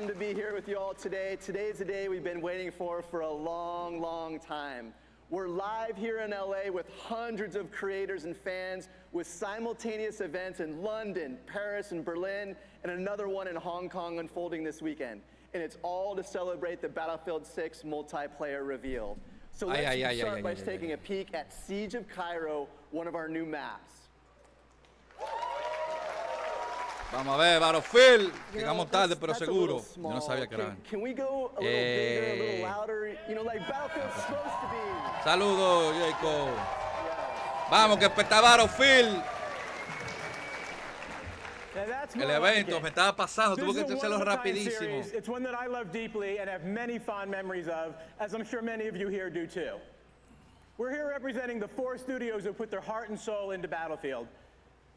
awesome to be here with you all today. Today's a day we've been waiting for a long, long time. We're live here in LA with hundreds of creators and fans with simultaneous events in London, Paris, and Berlin, and another one in Hong Kong unfolding this weekend. And it's all to celebrate the Battlefield 6 multiplayer reveal. So let's start by taking a peek at Siege of Cairo, one of our new maps. Vamos a ver, Battlefield. Llegamos tarde, pero seguro. Yo no sabía que era. Can we go a little bigger, a little louder? You know, like Battlefield's supposed to be. Saludos, Jacob. Vamos, que está Battlefield. El evento me estaba pasando, tuve que hacerlo rapidísimo. It's one that I love deeply and have many fond memories of, as I'm sure many of you here do too. We're here representing the 4 studios who put their heart and soul into Battlefield.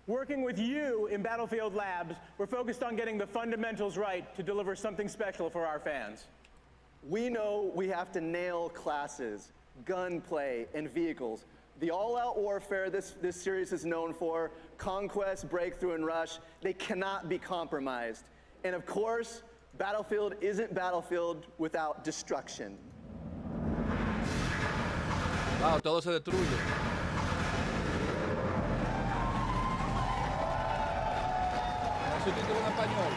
Working with you in Battlefield Labs, we're focused on getting the fundamentals right to deliver something special for our fans. We know we have to nail classes, gunplay, and vehicles. The all-out warfare this series is known for, conquest, breakthrough, and rush, they cannot be compromised. And of course, Battlefield isn't Battlefield without destruction. Wow, todo se destruye. Subtítulo en español.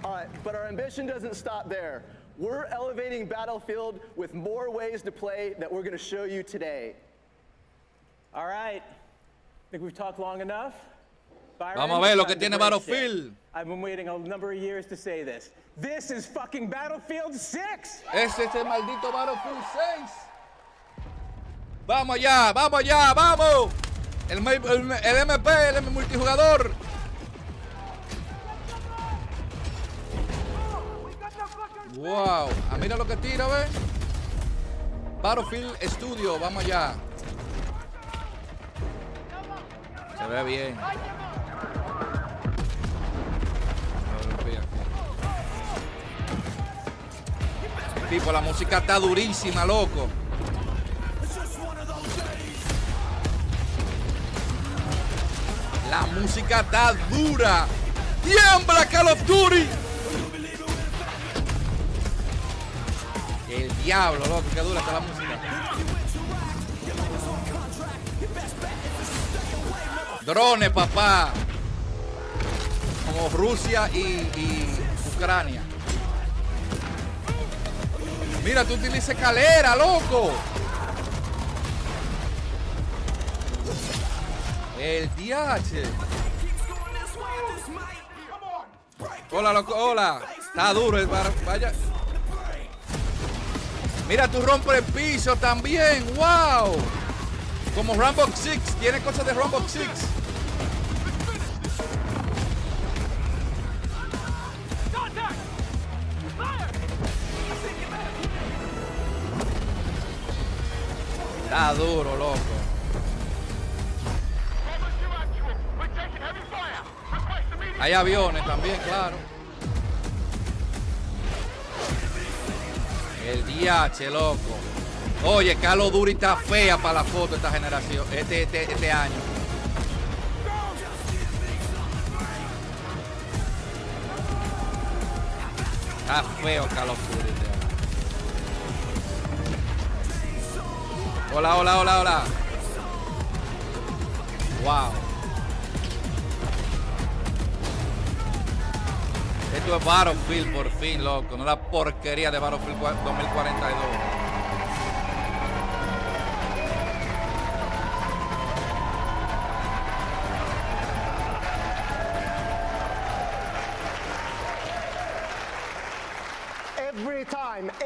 All right, but our ambition doesn't stop there. We're elevating Battlefield with more ways to play that we're going to show you today. All right. Think we've talked long enough? Byron, vamos a ver lo que tiene Battlefield. I've been waiting a number of years to say this. This is fucking Battlefield 6! Ese es el maldito Battlefield 6. Vamos allá, vamos allá, vamos. El MP, el multijugador. Wow, mira lo que tira, ¿ves? Battlefield Studio, vamos allá. Se ve bien. Tipo, la música está durísima, loco. La música está dura. ¡Tiembla, Call of Duty! El diablo, loco, qué dura está la música. Drones, papá. Como Rusia y Ucrania. Mira, tú utilizas escalera, loco. El DH. Hola, loco, hola. Está duro, vaya. Mira, tú rompes el piso también. Wow. Como Rainbow Six. Tiene cosas de Rainbow Six. Está duro, loco. Hay aviones también, claro. El DH, loco. Oye, Call of Duty está fea para la foto esta generación, este año. Está feo Call of Duty este año. Hola, hola, hola, hola. Wow. Esto es Battlefield por fin, loco. No la porquería de Battlefield 2042.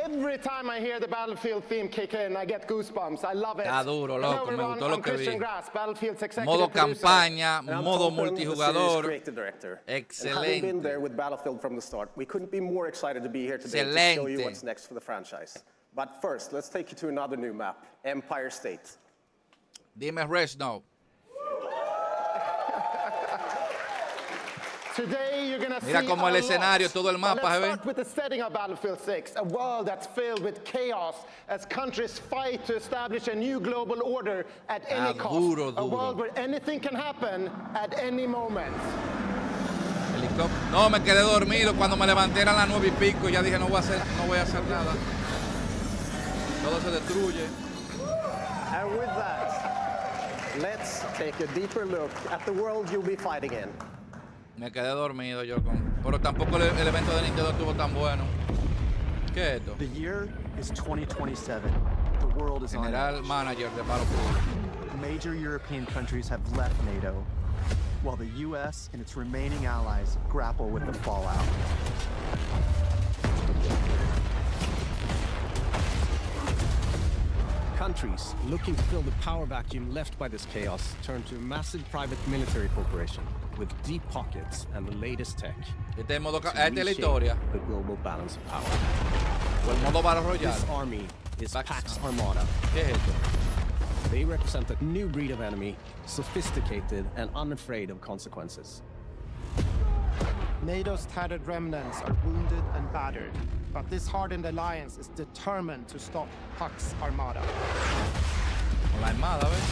Every time I hear the Battlefield theme kick in, I get goosebumps. I love it. Está duro, loco. Me gustó lo que vi. Modo campaña, modo multijugador. Excelente. Been there with Battlefield from the start. We couldn't be more excited to be here today to show you what's next for the franchise. But first, let's take you to another new map, Empire State. Dime Resno. Today you're gonna Mira see como el a escenario, lot. todo el mapa, Let's ¿se ve? start with the setting of Battlefield 6, a world that's filled with chaos as countries fight to establish a new global order at any cost. Duro, A duro. world where anything can happen at any moment. No, me quedé dormido. Cuando me levanté eran las 9:00 y ya dije no voy a hacer nada. Todo se destruye. And with that, let's take a deeper look at the world you'll be fighting in. Me quedé dormido yo pero tampoco el evento de Nintendo estuvo tan bueno. ¿Qué es esto? The year is 2027. The world is on General edge. Manager de Battlefield. Major European countries have left NATO, while the U.S. and its remaining allies grapple with the fallout. Countries looking to fill the power vacuum left by this chaos turn to a massive private military corporation with deep pockets and the latest tech Este es modo, to esta es la reshape historia. the global balance of power. O el modo Battle Royale. This army is Pax Pax Armada. ¿Qué es esto? They represent a new breed of enemy, sophisticated and unafraid of consequences. NATO's tattered remnants are wounded and battered, but this hardened alliance is determined to stop Pax Armada. Con la armada, ¿ves?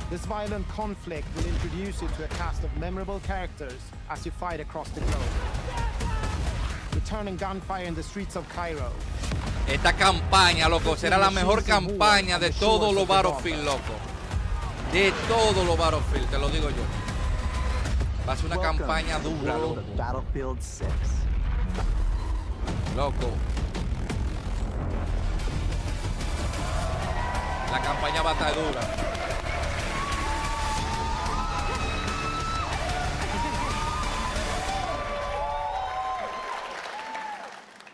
This violent conflict will introduce you to a cast of memorable characters as you fight across the globe. Returning gunfire in the streets of Cairo. Esta campaña, loco, será la mejor campaña de todos los Battlefield, loco. De todos los Battlefield, te lo digo yo. Va a ser una campaña dura, loco. Battlefield 6. Loco. La campaña va a estar dura.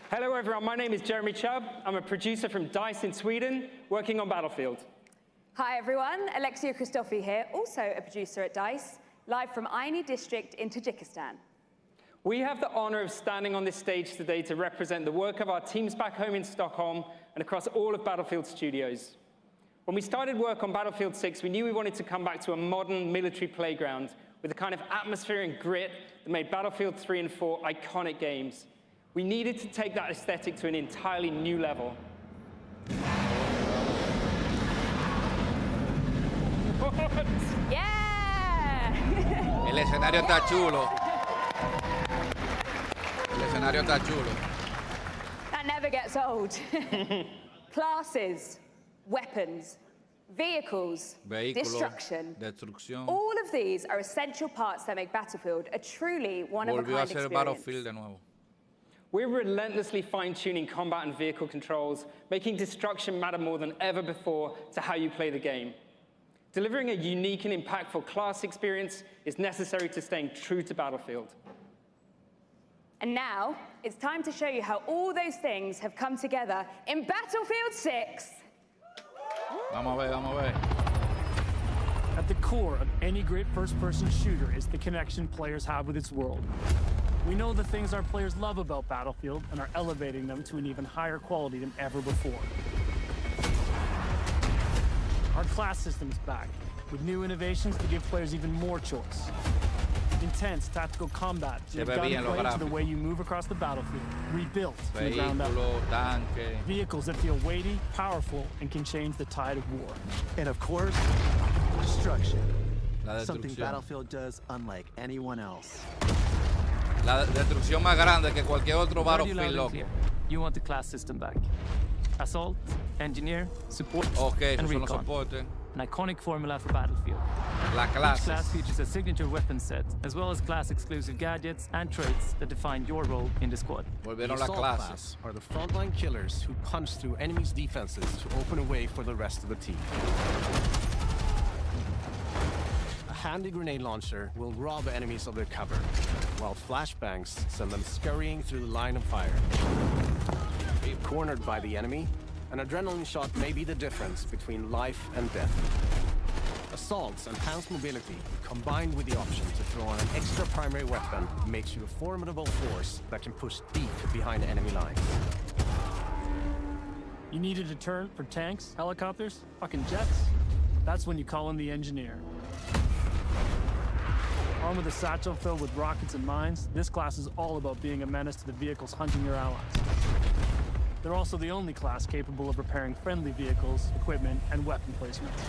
Hello everyone, my name is Jeremy Chubb. I'm a producer from DICE in Sweden, working on Battlefield. Hi everyone, Alexia Christofi here, also a producer at DICE, live from Aini district in Tajikistan. We have the honor of standing on this stage today to represent the work of our teams back home in Stockholm and across all of Battlefield Studios. When we started work on Battlefield 6, we knew we wanted to come back to a modern military playground with the kind of atmosphere and grit that made Battlefield 3 and 4 iconic games. We needed to take that aesthetic to an entirely new level. Yeah! El escenario está chulo. El escenario está chulo. That never gets old. Classes, weapons, vehicles, destruction. Destrucción. All of these are essential parts that make Battlefield a truly Volvió a one-of-a-kind ser experience. Battlefield de nuevo. We're relentlessly fine-tuning combat and vehicle controls, making destruction matter more than ever before to how you play the game. Delivering a unique and impactful class experience is necessary to staying true to Battlefield. And now, it's time to show you how all those things have come together in Battlefield 6. Vamos a ver, vamos a ver. At the core of any great first-person shooter is the connection players have with its world. We know the things our players love about Battlefield and are elevating them to an even higher quality than ever before. Our class system is back, with new innovations to give players even more choice. Intense tactical combat to gunplay to the way you move across the battlefield, rebuilt from the ground up. Tanque. Vehicles that feel weighty, powerful, and can change the tide of war. And of course, destruction. La Something destrucción. Battlefield does unlike anyone else. La destrucción más grande que cualquier otro Heard you Battlefield, loud and loco. clear. You want the class system back. Assault, Engineer, Support, Ok, and esos son los Recon. soportes. An iconic formula for Battlefield. La Each class clase. features a signature weapon set, as well as class-exclusive gadgets and traits that define your role in the squad. Volvieron The las assault clases. class are the frontline killers who punch through enemies' defenses to open a way for the rest of the team. A handy grenade launcher will rob enemies of their cover, while flashbangs send them scurrying through the line of fire. Cornered by the enemy, an adrenaline shot may be the difference between life and death. Assault's enhanced mobility, combined with the option to throw on an extra primary weapon, makes you a formidable force that can push deep behind enemy lines. You need a deterrent for tanks, helicopters, fucking jets? That's when you call in the engineer. Armed with a satchel filled with rockets and mines, this class is all about being a menace to the vehicles hunting your allies. They're also the only class capable of repairing friendly vehicles, equipment, and weapon placements.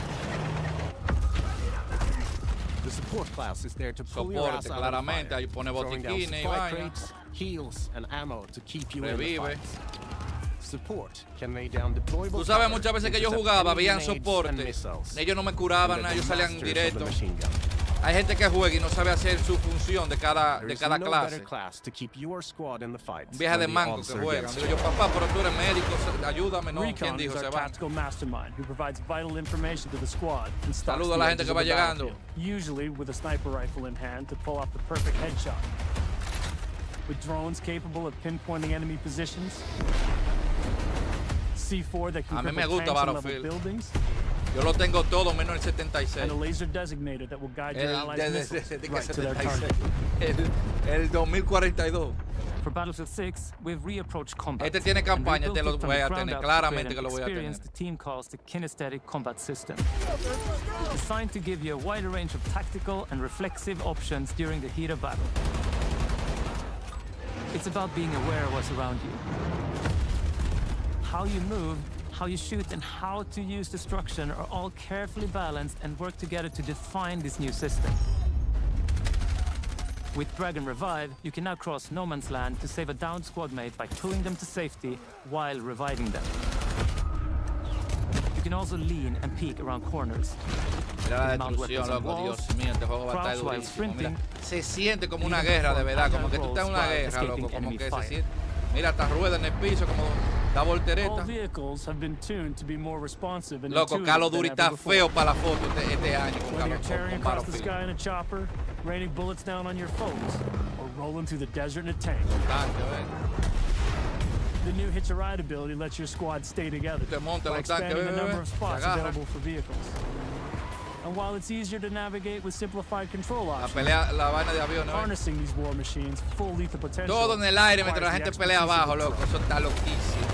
The support class is there to pull your ass out of the fire, ahí pone throwing down botiquines y supply vaina. crates, heals, and ammo to keep you in the Revive. fight. Support can lay down deployable Tú sabes, cover, muchas veces que yo intercept jugaba, enemy habían grenades soporte. and missiles, Ellos no me and curaban, they're ellos the salían masters of the directos. machine gun. Hay gente que juega y no sabe hacer su función de cada There is clase. no better class to keep your squad in the fight Un viaje de than the manco que officer juegan. against Digo yo, papá, pero tú eres médico, ayúdame, ¿no? ¿Quién Recon dijo is se our van? tactical mastermind who provides vital information to the squad and stalks Saludo a the la gente edges que of va the llegando. battlefield, usually with a sniper rifle in hand to pull off the perfect headshot. With drones capable of pinpointing enemy positions, C4 that can A mí me cripple gusta tanks and level Battlefield. buildings, Yo lo tengo todo menos el 76. and a laser designator that will guide your allies' missiles Desde que right to their 76. target. El 2042. For Battlefield 6, we've reapproached combat. Este tiene campaña, and te lo rebuilt it from voy the a ground tener, up claramente to que lo voy a create an experience tener. the team calls the kinesthetic combat system. Designed to give you a wider range of tactical and reflexive options during the heat of battle. It's about being aware of what's around you. How you move, how you shoot, and how to use destruction are all carefully balanced and work together to define this new system. With Dragon Revive, you can now cross no man's land to save a downed squad mate by pulling them to safety while reviving them. You can also lean and peek around corners. Mira la Mount destrucción, weapons on loco, walls, Dios mío, este juego va a estar crouch while durísimo. Mira, sprinting, se siente como una even guerra de perform verdad, como que agile tú estás en una rolls while guerra, loco, escaping como enemy que se fire. siente. Mira, hasta rueda en el piso, como da All voltereta. vehicles have been tuned to be more responsive and Loco, intuitive Call of than Duty ever está before. feo para la foto este año con Whether you're tearing con across the Battlefield. sky in a chopper, raining bullets down on your foes, or rolling through the desert in a tank. Tanque, ¿ves? The new Hitch a Ride ability lets your squad stay together Te monta by los tanques, expanding the ve, ve, number ve. of Se spots agarra. available for vehicles. And while it's easier to navigate with simplified control La options, pelea, la vaina de avión, ¿no? harnessing these war machines' full lethal potential Todo en el aire mientras la requires gente the pelea expertise of abajo, the loco. pro. Eso está loquísimo.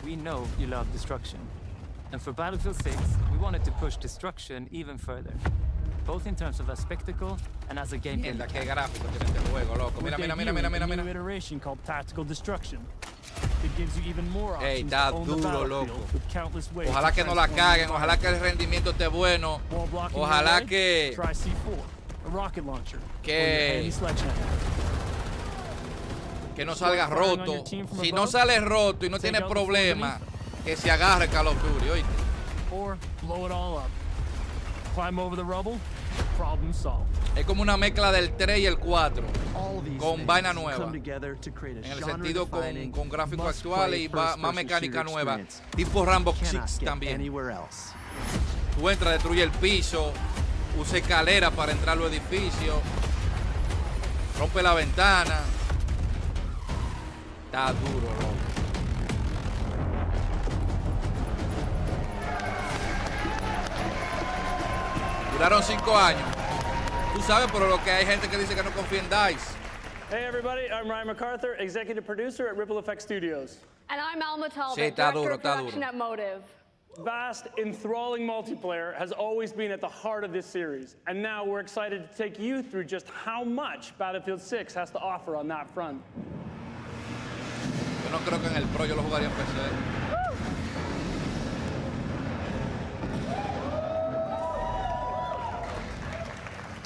We know you love destruction. And for Battlefield 6, we wanted to push destruction even further. Both in terms of a spectacle and as a gameplay Mierda, qué mechanic. gráfico tiene este juego, loco. We're Mira, mira, mira, debuting mira, a mira, new mira. iteration called Tactical Destruction. It gives you even more Ey, options está to own the duro, battlefield loco. with countless ways Ojalá to que no la transform the caguen, ojalá que el rendimiento esté bueno. Wall blocking Ojalá your way? que Try C4, a rocket launcher, Que- or your handy sledgehammer. no salga roto. Si no sale roto y no tiene problema, que se agarre Call of Duty, oíste. Or blow it all up. Climb over the rubble, problem solved. Es como una mezcla del 3 y el 4. All these Con things vaina nueva. come together to create a En el sentido genre-defining, con gráficos must-play actuales y más first-person mecánica shooter nueva. experience. Tipo Rambo Cannot 6 get también. anywhere else. Tú entras, destruye el piso, usa escalera para entrar a los edificios, rompe la ventana. Está duro, loco. Duraron 5 años. Tú sabes, pero lo que hay gente que dice que no confía en DICE. Hey everybody, I'm Ryan MacArthur, executive producer at Ripple Effect Studios. And I'm Alma Talbot, Sí, está director duro, of está production duro. at Motive. Vast, enthralling multiplayer has always been at the heart of this series, and now we're excited to take you through just how much Battlefield 6 has to offer on that front. Yo no creo que en el Pro yo lo jugaría en PC.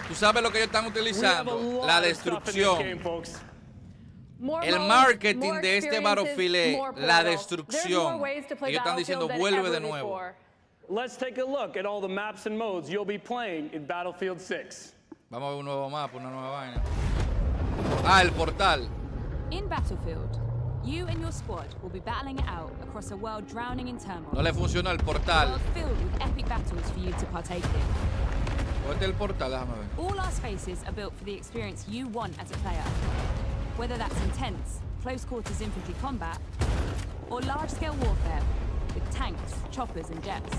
Tú sabes lo que ellos están We have a utilizando, lot la of stuff in this destrucción. game, folks. More El modes, marketing more de este experiences, Battlefield es more la portals. destrucción. There's more ways to play Ellos están diciendo, Battlefield than vuelve de ever nuevo. before. Let's take a look at all the maps and modes you'll be playing in Battlefield 6. Vamos a ver un nuevo mapa, una nueva vaina. Ah, el portal. In Battlefield, you and your squad will be battling it out across a world drowning in turmoil. No le funcionó el A portal. world filled with epic battles for you to partake in. ¿Dónde está el portal? Déjame ver. All our spaces are built for the experience you want as a player. Whether that's intense, close quarters infantry combat, or large-scale warfare with tanks, choppers, and jets.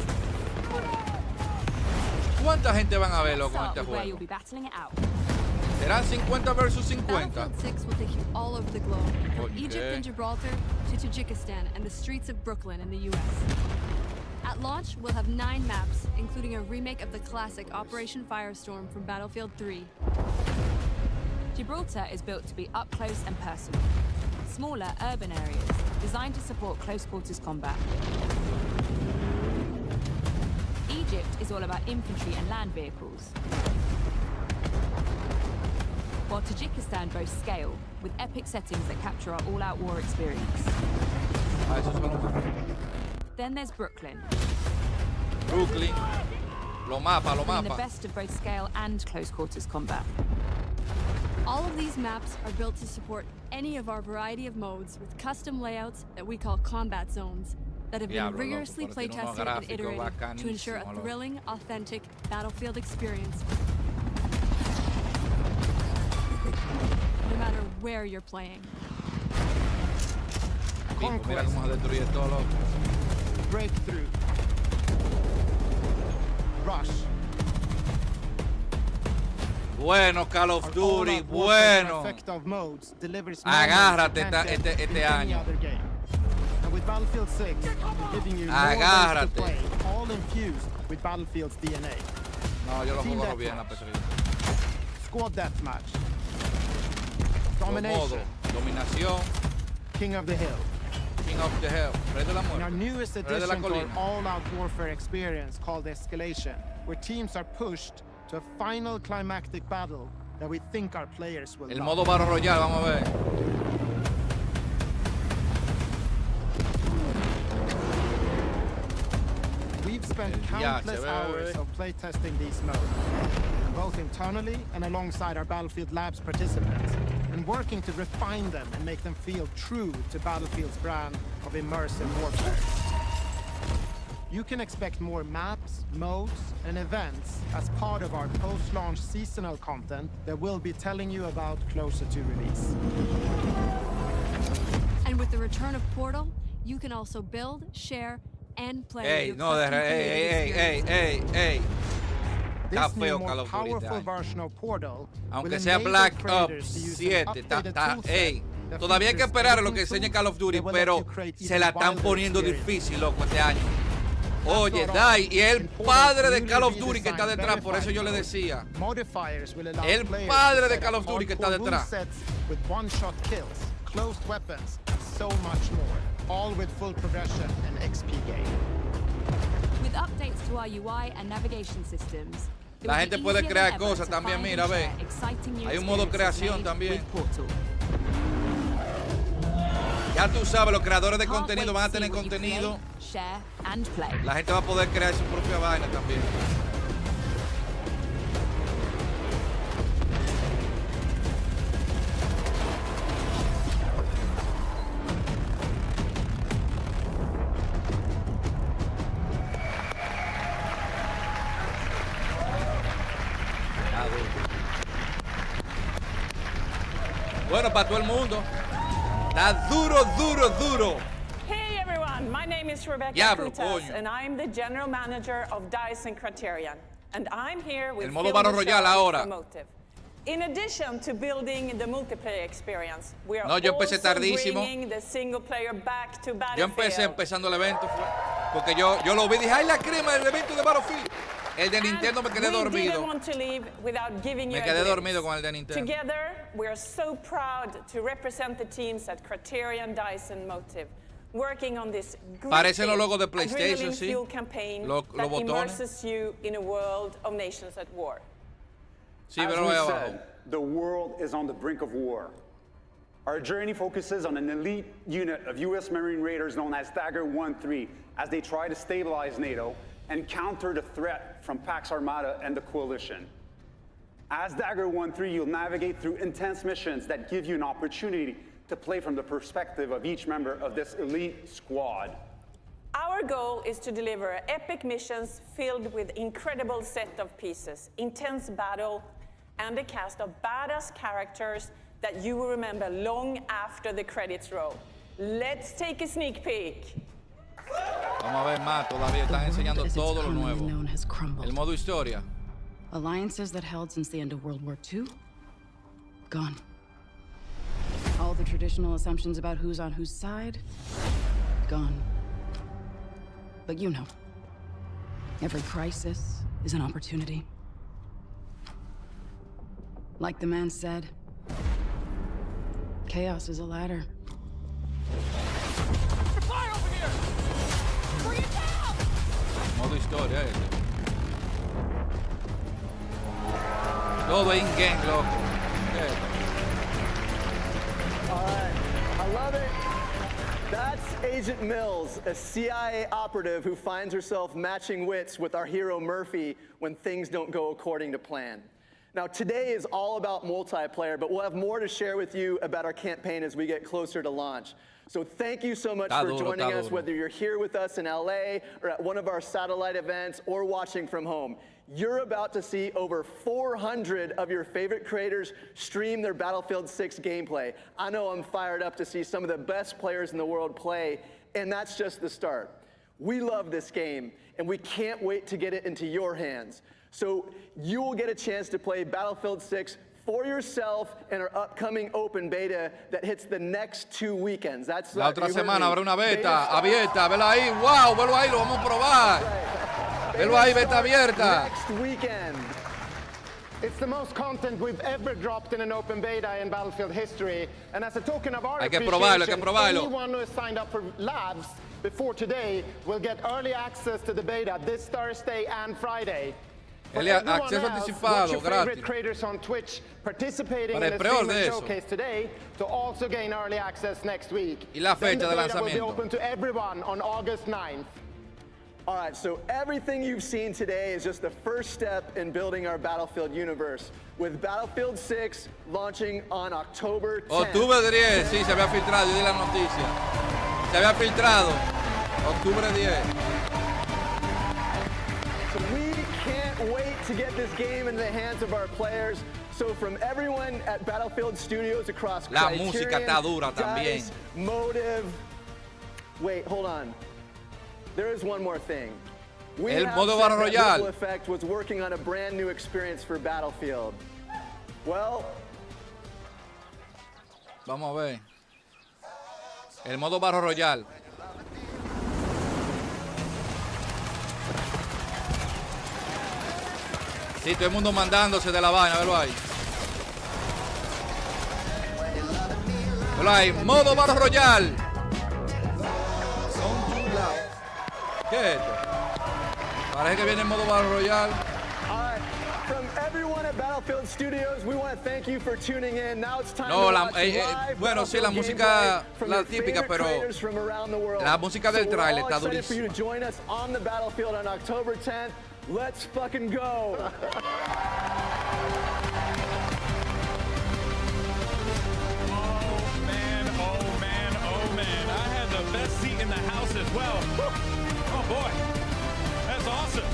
¿Cuánta gente van a verlo Let's con start este with where juego? you'll be battling it out. ¿Serán 50 versus 50? Battlefield 6 will take you all over the globe, from Okay. Egypt and Gibraltar to Tajikistan and the streets of Brooklyn in the U.S. At launch, we'll have 9 maps, including a remake of the classic Operation Firestorm from Battlefield 3. Gibraltar is built to be up close and personal. Smaller urban areas designed to support close quarters combat. Egypt is all about infantry and land vehicles. While Tajikistan boasts scale, with epic settings that capture our all-out war experience. Then there's Brooklyn. Brooklyn. Lo mapa. Bringing the best of both scale and close quarters combat. All of these maps are built to support any of our variety of modes with custom layouts that we call combat zones that have been rigorously play-tested and iterated to ensure a thrilling, authentic Battlefield experience. No matter where you're playing. Conquest. Breakthrough. Rush. Bueno, Call of Duty, bueno. Agárrate este año. And with Battlefield 6, giving you more ways to play, all infused with Battlefield's DNA. No, yo lo juego bien la PC. Squad deathmatch. Domination. Dominación. King of the Hill. King of the Hill. Rey de la muerte. In our newest addition to our all-out warfare experience called Escalation, where teams are pushed to a final climactic battle that we think our players will love. El modo Battle Royale, vamos a ver. We've spent countless hours of playtesting these modes, both internally and alongside our Battlefield Labs participants, and working to refine them and make them feel true to Battlefield's brand of immersive warfare. You can expect more maps, modes, and events as part of our post-launch seasonal content that we'll be telling you about closer to release. And with the return of Portal, you can also build, share, and play. Está feo Call of Duty este año. Aunque sea Black Ops 7, todavía hay que esperar a lo que enseñe Call of Duty, pero se la están poniendo difícil, loco, este año. Oye, Dai, y el padre de Call of Duty que está detrás, por eso yo le decía. El padre de Call of Duty que está detrás. With one-shot kills, closed weapons, and so much more, all with full progression and XP gain. With updates to our UI and navigation systems, la gente puede crear cosas también, mira, ve. Hay un modo creación también. Ya tú sabes, los creadores de contenido van a tener contenido. La gente va a poder crear su propia vaina también. Bueno, para todo el mundo. Está duro, duro, duro. Hey everyone, my name is Rebecca Kutas, and I'm the general manager of DICE and Criterion. And I'm here with el modo Battle Royale ahora. In addition to building the multiplayer experience, we are yo empecé also tardísimo. bringing the single player back to Battlefield. Yo empecé empezando el evento, porque yo lo vi y dije, ¡ay, la crema del evento de Battlefield! El de Nintendo me quedé dormido. Me quedé dormido con el de Nintendo. Together, we are so proud to represent the teams at Criterion, DICE and Motive, working on this Parecen los logos de PlayStation, sí. Campaign los that botones. immerses you in a world of nations at war. Sí, pero As we said, the world is on the brink of war. Our journey focuses on an elite unit of U.S. Marine Raiders known as Dagger 1-3 as they try to stabilize NATO and counter the threat from Pax Armada and the Coalition. As Dagger 1-3, you'll navigate through intense missions that give you an opportunity to play from the perspective of each member of this elite squad. Our goal is to deliver epic missions filled with incredible set of pieces, intense battle, and a cast of badass characters that you will remember long after the credits roll. Let's take a sneak peek. Vamos a ver más, todavía están enseñando todo lo nuevo. El modo historia. Alliances that held since the end of World War II? Gone. All the traditional assumptions about who's on whose side? Gone. But you know, Every crisis is an opportunity. Like the man said, chaos is a ladder. Fire over here! Bring it down! Modo historia ese. Todo in-game, loco. All right, I love it. That's Agent Mills, a CIA operative who finds herself matching wits with our hero Murphy when things don't go according to plan. Now, today is all about multiplayer, but we'll have more to share with you about our campaign as we get closer to launch. So thank you so much for joining us, whether you're here with us in LA or at one of our satellite events or watching from home. You're about to see over 400 of your favorite creators stream their Battlefield 6 gameplay. I know I'm fired up to see some of the best players in the world play, and that's just the start. We love this game, and we can't wait to get it into your hands. So you will get a chance to play Battlefield 6 for yourself in our upcoming open beta that hits the next 2 weekends. That's La otra semana habrá una beta abierta. Velo ahí. Wow, velo ahí, lo vamos a probar. Velo ahí, beta abierta. Next weekend. It's the most content we've ever dropped in an open beta in Battlefield history. And as a token of our appreciation, anyone who has signed up for labs before today will get early access to the beta this Thursday and Friday. Acceso anticipado, gratis. Creators on Twitch participating in the streamer showcase today to also gain early access next week. Y la fecha de lanzamiento. Will be open to everyone on August 9th. All right, so everything you've seen today is just the first step in building our Battlefield universe, with Battlefield 6 launching on October 10th. Octubre 10, sí, se había filtrado, yo di la noticia. Se había filtrado, octubre 10. So we can't wait to get this game into the hands of our players. So from everyone at Battlefield Studios across La música está dura también. DICE, Motive. Wait, hold on. There is one more thing. El modo Battle Royale. Effect was working on a brand new experience for Battlefield. Well, vamos a ver. El modo Battle Royale. Sí, todo el mundo mandándose de la vaina, velo ahí. Velo ahí, modo Battle Royale. ¿Qué es esto? Parece que viene el modo Battle Royale. From everyone at Battlefield Studios, we want to thank you for tuning in. Now it's time to watch live bueno, sí, la música la típica, pero la música del tráiler está durísima. For you to join us on the battlefield on October 10th. Let's fucking go. I had the best seat in the house as well. Oh boy, that's awesome.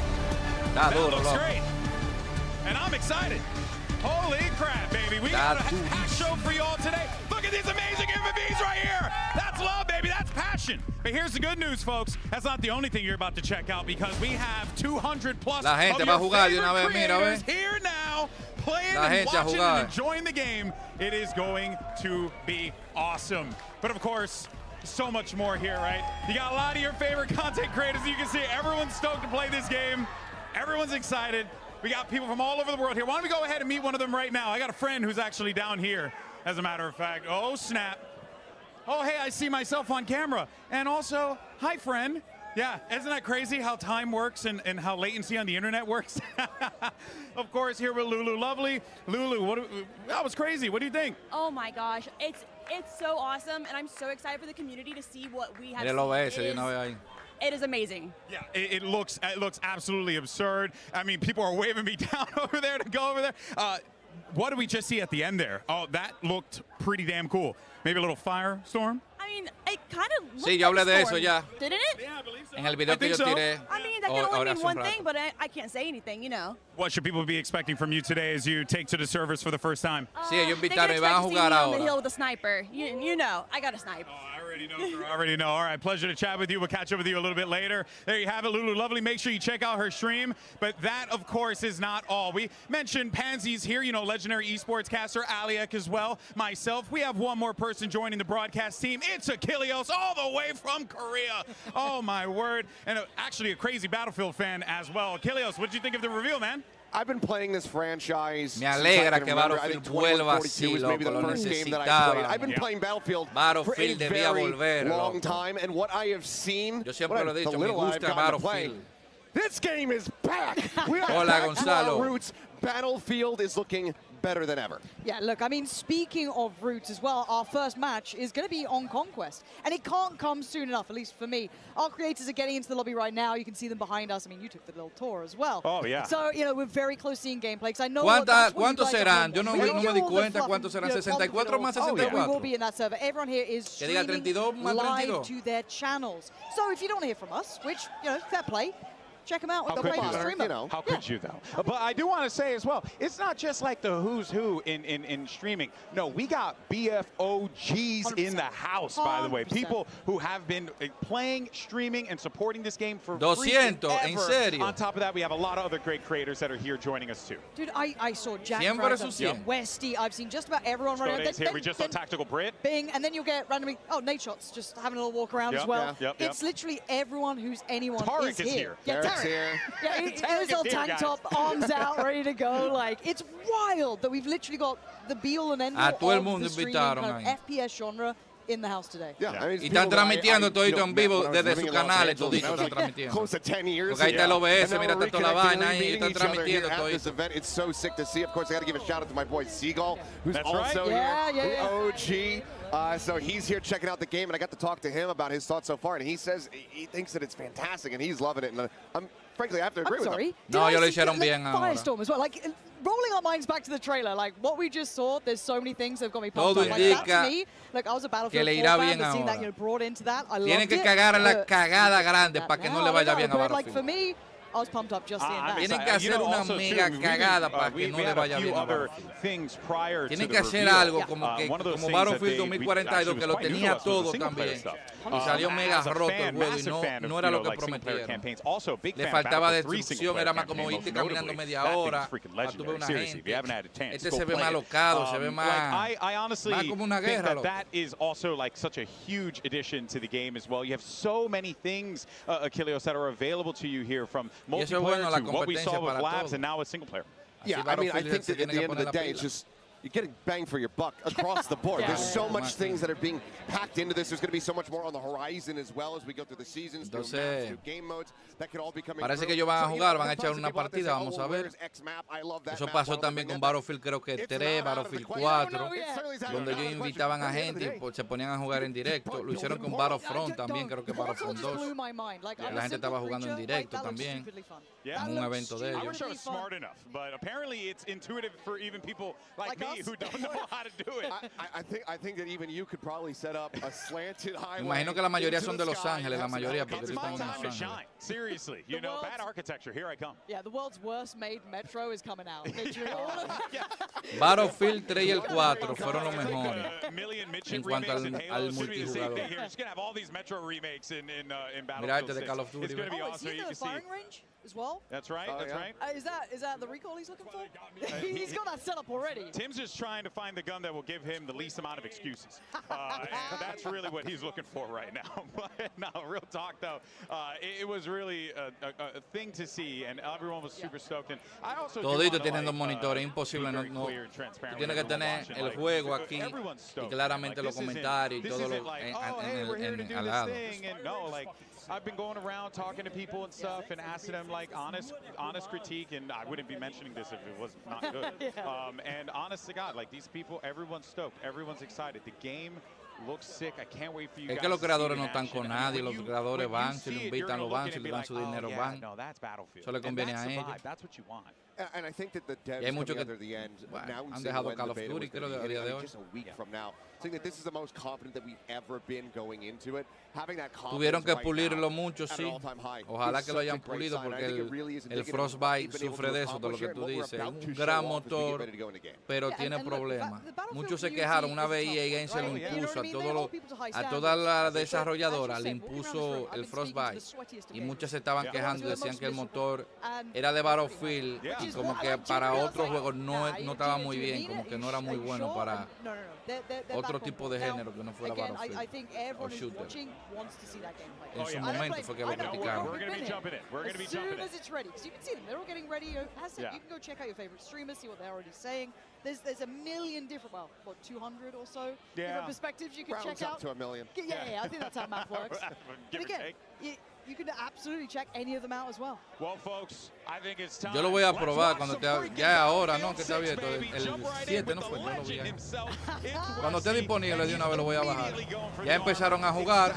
That looks great. And I'm excited. Holy crap, baby. We got a packed show for you all today. Look at these amazing MVPs right here. That's love, baby. That's passion. But here's the good news, folks. That's not the only thing you're about to check out, because we have 200 plus La gente va a jugar de una vez, mira, ve. Here now, playing and watching and enjoying the game. It is going to be awesome. But of course, so much more here, right? You got a lot of your favorite content creators. You can see everyone's stoked to play this game. Everyone's excited. We got people from all over the world here. Why don't we go ahead and meet one of them right now? I got a friend who's actually down here, as a matter of fact. Oh, snap. Oh, hey, I see myself on camera. And also, hi, friend. Yeah, isn't that crazy how time works and how latency on the internet works? Of course, here with Lulu. Lovely. Lulu, that was crazy. What do you think? Oh, my gosh. It's so awesome, and I'm so excited for the community to see what we have seen. It is amazing. Yeah, it looks absolutely absurd. I mean, people are waving me down over there to go over there. What did we just see at the end there? Oh, that looked pretty damn cool. Maybe a little firestorm? I mean, it kind of looked Sí, yo hablé de storm, eso ya. Didn't it? Yeah, I believe so. En el video que yo tiré. I mean, that can only mean one thing, but I can't say anything, you know. What should people be expecting from you today as you take to the servers for the first time? Sí, ellos invitaron y van a jugar ahora. On the hill with a sniper. You know, I got a snipe. Oh, Already know. All right, pleasure to chat with you. We'll catch up with you a little bit later. There you have it, Lulu Lovely. Make sure you check out her stream. But that, of course, is not all. We mentioned Pansy's here, you know, legendary esports caster, Aliak as well, myself. We have one more person joining the broadcast team. It's Achilleos, all the way from Korea. Oh, my word. And actually a crazy Battlefield fan as well. Achilleos, what did you think of the reveal, man? I've been playing this franchise. Me alegra que Battlefield vuelva así, loco, lo necesitaba. I've been playing Battlefield for a very long time, and what I have seen, yo siempre lo he dicho, me gusta Battlefield. This game is back. We are Hola, back Gonzalo. to our roots. Battlefield is looking better than ever. Yeah, look, I mean, speaking of roots as well, our first match is going to be on Conquest, and it can't come soon enough, at least for me. Our creators are getting into the lobby right now. You can see them behind us. I mean, you took the little tour as well. Oh, yeah. So, you know, we're very close seeing gameplay, because I know ¿Cuántos serán? Yo no me di cuenta cuántos serán. 64 más 64. We will be in that server. Everyone here is streaming 32 más 32. live to their channels. So if you don't want to hear from us, which, you know, fair play, check them out. How could you, though? But I do want to say as well, it's not just like the who's who in streaming. No, we got BFOGs in the house, by the way. People who have been playing, streaming, and supporting this game for 200, en serio. On top of that, we have a lot of other great creators that are here joining us, too. Dude, I saw Jack Fragment, Westy. I've seen just about everyone running around. Here. We just saw Tactical Brit. Bing, and then you'll get randomly, Nate Shots, just having a little walk around as well. It's literally everyone who's anyone Tarek is here. Yeah, Tarek's here. Yeah, his little tank top, arms out, ready to go. Like, it's wild that we've literally got the be-all and end-all of the streaming kind of FPS genre in the house today. Yeah, I mean, y están transmitiendo todito en vivo desde sus canales, todito están transmitiendo. Close to 10 years. Porque ahí está el OBS, mira, está toda la vaina ahí, están transmitiendo todo this event. It's so sick to see. Of course, I got to give a shout out to my boy Seagull, who's also here, OG. So he's here checking out the game, and I got to talk to him about his thoughts so far, and he says he thinks that it's fantastic, and he's loving it. And frankly, I have to agree with him. No, ellos lo hicieron bien ahora. Firestorm as well. Like, rolling our minds back to the trailer, like what we just saw, there's so many things that have got me pumped up. Like that to me, like I was a Battlefield 4 fan, but seeing that, you know, brought into that, I loved it. Tienen que cagar la cagada grande para que no le vaya bien a Battlefield. Like for me, I was pumped up just seeing that. Tienen que hacer una mega cagada para que no le vaya bien a Battlefield. Tienen que hacer algo como Battlefield 2042, que lo tenía todo también. Y salió mega roto el juego y no era lo que prometieron. Le faltaba destrucción, era más como irte caminando media hora para tu ver una gente. Este se ve más locado, se ve más como una guerra. That is also like such a huge addition to the game as well. You have so many things, Achilleos, that are available to you here, from multiplayer to what we saw with labs and now with single player. Yeah, I mean, I think that at the end of the day, it's just you're getting bang for your buck across the board. There's so much things that are being packed into this. There's going to be so much more on the horizon as well as we go through the seasons, through maps, new game modes that could all be coming. Parece que ellos van a jugar, van a echar una partida, vamos a ver. Eso pasó también con Battlefield, creo que 3, Battlefield 4, donde ellos invitaban a gente y se ponían a jugar en directo. Lo hicieron con Battlefront también, creo que Battlefront 2. La gente estaba jugando en directo también, en un evento de ellos. I wish I was smart enough, but apparently it's intuitive for even people like me who don't know how to do it. I think that even you could probably set up a slanted highway. Imagino que la mayoría son de Los Ángeles, la mayoría, porque tú estás en Los Ángeles. Seriously, you know, bad architecture. Here I come. Yeah, the world's worst made metro is coming out. Battlefield 3 y el 4 fueron los mejores en cuanto al multijugador. Mira este de Call of Duty. As well. That's right. That's right. Is that the recall he's looking for? He's got that set up already. Tim's just trying to find the gun that will give him the least amount of excuses. And that's really what he's looking for right now. But no, real talk though, it was really a thing to see, and everyone was super stoked. And I also todito tienen dos monitores, imposible no. Tú tienes que tener el juego aquí y claramente los comentarios y todo al lado. I've been going around talking to people and stuff and asking them like honest critique, and I wouldn't be mentioning this if it was not good. And honest to God, like these people, everyone's stoked, everyone's excited. The game looks sick. I can't wait for you guys. Es que los creadores no están con nadie, los creadores van, si lo invitan lo van, si le dan su dinero van. Eso le conviene a ellos. That's what you want. And I think that the devs coming at the end han dejado Call of Duty, creo, a día de hoy. Just a week from now. I think that this is the most confident that we've ever been going into it. Having that Tuvieron que pulirlo mucho, sí. Ojalá que lo hayan pulido, porque el Frostbite sufre de eso, de lo que tú dices. Un gran motor, pero tiene problemas. Muchos se quejaron, una vez EA Games se lo impuso a a toda la desarrolladora le impuso el Frostbite y muchas se estaban quejando y decían que el motor era de Battlefield y como que para otros juegos no estaba muy bien, como que no era muy bueno para otro tipo de género que no fuera Battlefield o shooter. En su momento fue que lo criticaron. As soon as it's ready, because you can see them, they're all getting ready. You can go check out your favorite streamers, see what they're already saying. There's a million different, well, what, 200 or so different perspectives you can check out. Up to a million. Yeah, I think that's how math works. But again, you can absolutely check any of them out as well. Well, folks, I think it's time. Yo lo voy a probar cuando ya ahora, ¿no? Que está abierto. El 7 no fue, yo lo vi ahí. Cuando esté disponible de una vez lo voy a bajar. Ya empezaron a jugar.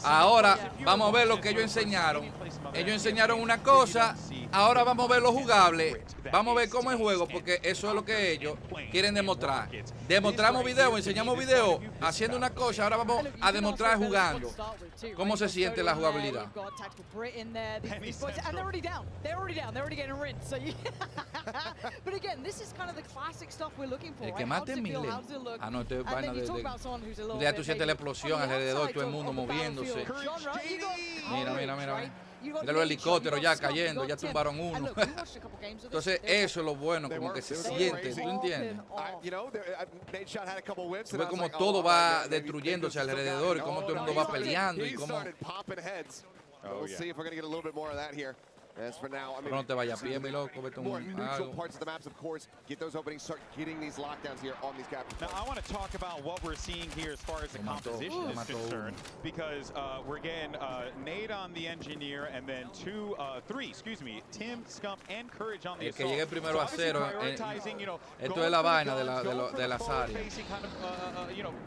Ahora vamos a ver lo que ellos enseñaron. Ellos enseñaron una cosa, ahora vamos a ver lo jugable. Vamos a ver cómo es el juego, porque eso es lo que ellos quieren demostrar. Demostramos video, enseñamos video haciendo una cosa, ahora vamos a demostrar jugando. ¿Cómo se siente la jugabilidad? You've got Tactical Brit in there, these boys, and they're already down. They're already getting rinsed. So but again, this is kind of the classic stuff we're looking for. El que Right? más te mile. Ah, no, esto es vaina de. Ya tú sientes la explosión alrededor, todo el mundo moviéndose. Mira. Mira los helicópteros ya cayendo, ya tumbaron uno. Entonces eso es lo bueno, como que se siente, ¿tú entiendes? Ves como todo va destruyéndose alrededor y cómo todo el mundo va peleando y cómo... Pero no te vayas a pie, mi loco, vete Neutral parts of the maps, of course, get those openings, start getting these lockdowns here on these captures. Now, I want to talk about what we're seeing here as far as the composition is concerned, because we're getting Nate on the engineer, and then three, Tim, Scump, and Courage on the El que assault. llegue primero a cero, esto es la vaina de las áreas.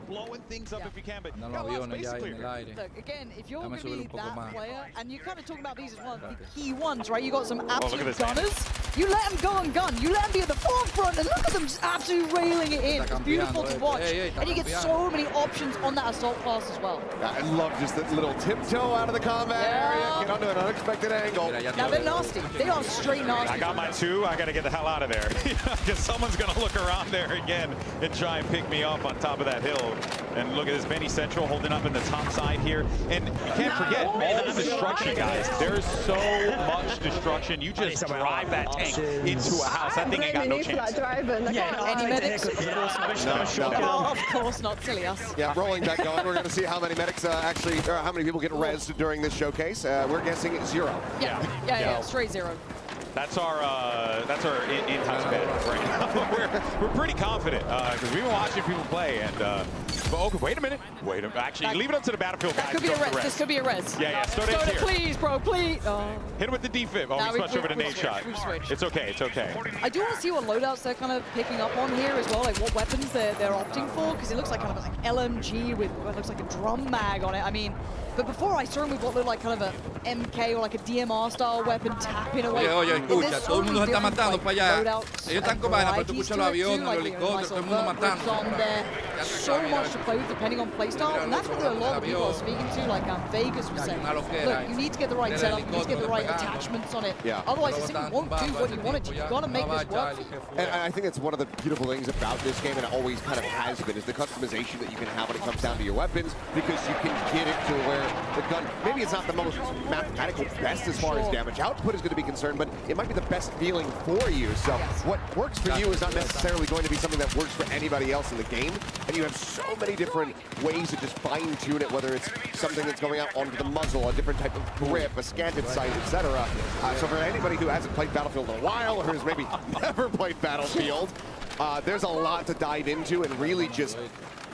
Blowing things up if you can, but andan los aviones ya en el aire. Look, again, if you're going to be that player, and you're kind of talking about these as one of the key ones, right? You got some absolute gunners. You let them go and gun. You let them be at the forefront, and look at them just absolutely railing it in. It's beautiful to watch, and you get so many options on that assault class as well. I love just that little tiptoe out of the combat area, get onto an unexpected angle. Now they're nasty. They are straight nasty. I got my 2. I got to get the hell out of there, because someone's going to look around there again and try and pick me up on top of that hill. And look at this, Benny Central holding up in the top side here. And you can't forget all the destruction, guys. There's so much destruction. You just drive that tank into a house. That thing ain't got no chance. Any medics? No. Of course not, silly us. Yeah, rolling back on. We're going to see how many medics actually, or how many people get rezzed during this showcase. We're guessing 0. Yeah, straight 0. That's our in-house bet right now. we're pretty confident because we've been watching people play. And but okay, wait a minute. Actually, leave it up to the Battlefield guys. Could be a res. This could be a res. Yeah. Start it here. Please, bro, please. Hit him with the defib. Oh, we switched over to Nate shot. It's okay. I do want to see what loadouts they're kind of picking up on here as well, like what weapons they're opting for, because it looks like kind of like LMG with what looks like a drum mag on it. I mean, but before I saw him with what looked like kind of a MK or like a DMR style weapon tapping away. Oye, escucha, todo el mundo se está matando para allá. Ellos están con vaina, pero tú escuchas los aviones, los helicópteros, todo el mundo matando. So much to play with depending on playstyle, and that's what a lot of people are speaking to, like Vegas was saying. Look, you need to get the right setup, you need to get the right attachments on it. Otherwise, it simply won't do what you want it to. You've got to make this work. And I think it's one of the beautiful things about this game, and it always kind of has been, is the customization that you can have when it comes down to your weapons, because you can get it to where the gun, maybe it's not the most mathematical best as far as damage output is going to be concerned, but it might be the best feeling for you. So what works for you is not necessarily going to be something that works for anybody else in the game, and you have so many different ways to just fine-tune it, whether it's something that's going out onto the muzzle, a different type of grip, a scanted sight, etc. So for anybody who hasn't played Battlefield in a while, or who's maybe never played Battlefield, there's a lot to dive into and really just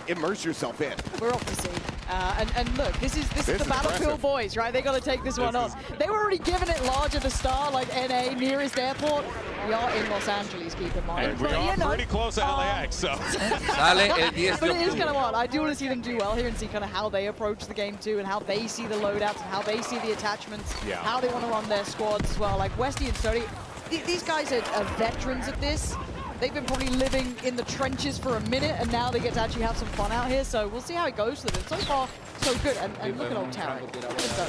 immerse yourself in. We're off to see. And look, this is the Battlefield boys, right? They got to take this one on. They were already giving it large at the start, like NA, nearest airport. We are in Los Angeles, keep in mind. And we are pretty close to LAX, so. But it is kind of odd. I do want to see them do well here and see kind of how they approach the game too, and how they see the loadouts, and how they see the attachments, how they want to run their squads as well. Like Westy and Sturdy, these guys are veterans at this. They've been probably living in the trenches for a minute, and now they get to actually have some fun out here. So we'll see how it goes for them. So far, so good. And look at old Tarek.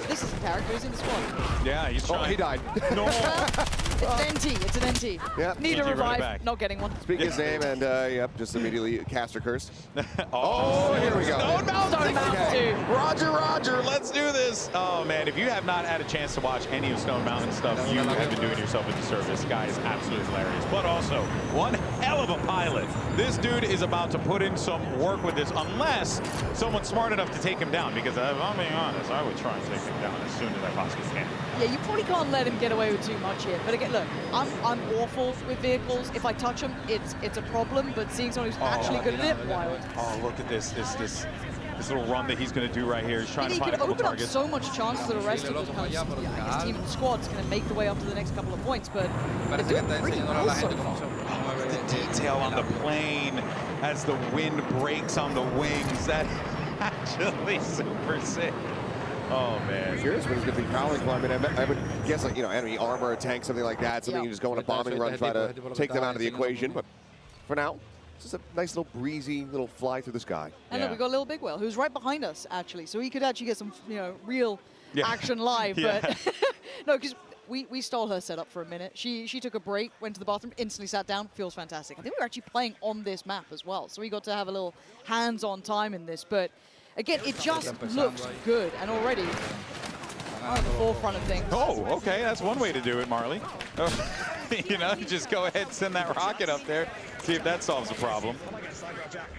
This is Tarek who's in the squad. Yeah, he's trying. Oh, he died. No. It's an NT. It's an NT. Yep. Need a NT revive. Not getting one. Speak his name, and yep, just immediately caster curse. Oh, here we go. Stone Mountain. Okay. Roger, let's do this. Oh, man, if you have not had a chance to watch any of Stone Mountain stuff, you have been doing yourself a disservice. Guy is absolutely hilarious. But also, one hell of a pilot. This dude is about to put in some work with this, unless someone's smart enough to take him down, because if I'm being honest, I would try and take him down as soon as I possibly can. Yeah, you probably can't let him get away with too much here. But again, look, I'm awful with vehicles. If I touch them, it's a problem. But seeing someone who's actually good at it, wild. Oh, look at this little run that he's going to do right here. He's trying to find a couple open up targets. so much chance for the rest of his team and squad's going to make the way up to the next couple of points. But they're doing pretty well so far. The detail on the plane as the wind breaks on the wings. That actually super sick. Oh, man. Curious what he's going to be prowling for. I mean, I would guess, like, you know, enemy armor, a tank, something like that. Something you just go on a bombing run, try to take them out of the equation. But for now, it's just a nice little breezy little fly through the sky. And look, we got Little Big Whale, who's right behind us, actually. So he could actually get some, you know, real action live. But no, because we stole her setup for a minute. She took a break, went to the bathroom, instantly sat down. Feels fantastic. I think we were actually playing on this map as well. So we got to have a little hands-on time in this. But again, it just looks good. And already on the forefront of things. Oh, okay. That's one way to do it, Marley. You know, just go ahead and send that rocket up there. See if that solves the problem.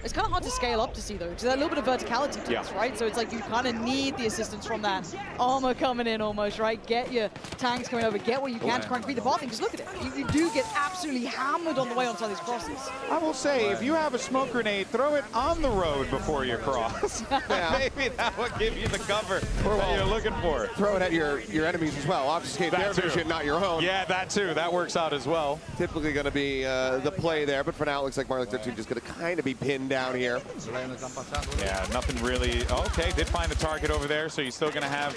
It's kind of hard to scale up to see, though, because there's a little bit of verticality to this, right? So it's like you kind of need the assistance from that armor coming in almost, right? Get your tanks coming over, get what you can to try and beat the bot thing, because look at it. You do get absolutely hammered on the way on some of these crosses. I will say, if you have a smoke grenade, throw it on the road before you cross. Maybe that will give you the cover that you're looking for. Throw it at your enemies as well. Obfuscate their vision, not your own. Yeah, that too. That works out as well. Typically going to be the play there, but for now, it looks like Marley 13 just going to kind of be pinned down here. Yeah, nothing really. Okay, did find a target over there, so you're still going to have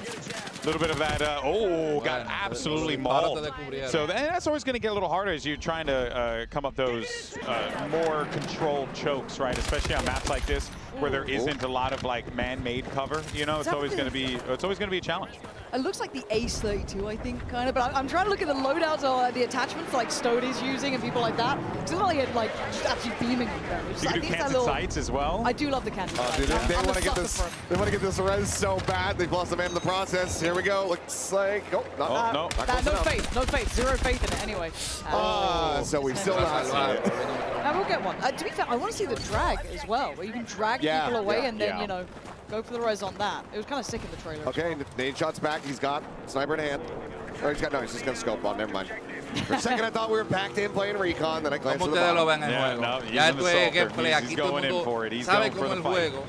a little bit of that. Got absolutely mauled. So that's always going to get a little harder as you're trying to come up those more controlled chokes, right? Especially on maps like this, where there isn't a lot of like man-made cover. You know, it's always going to be a challenge. It looks like the Ace 32, I think, kind of. But I'm trying to look at the loadouts or the attachments like Stode is using and people like that. It's not like it, like just absolutely beaming with them. You can do canted sights as well. I do love the canted sights. Dude, they want to get this. They want to get this res so bad. They've lost a man in the process. Here we go. Looks like no faith. No faith. Zero faith in it anyway. So we've still not seen it. Now we'll get one. To be fair, I want to see the drag as well, where you can drag people away and then you know. Go for the res on that. It was kind of sick in the trailer. Okay, nade shots back. He's got sniper in hand. Or he's got, no, he's just going to scope on. Never mind. For a second, I thought we were back in playing Recon. Then I glanced at the bottom. Ya esto es gameplay. Aquí todo el mundo sabe cómo el juego.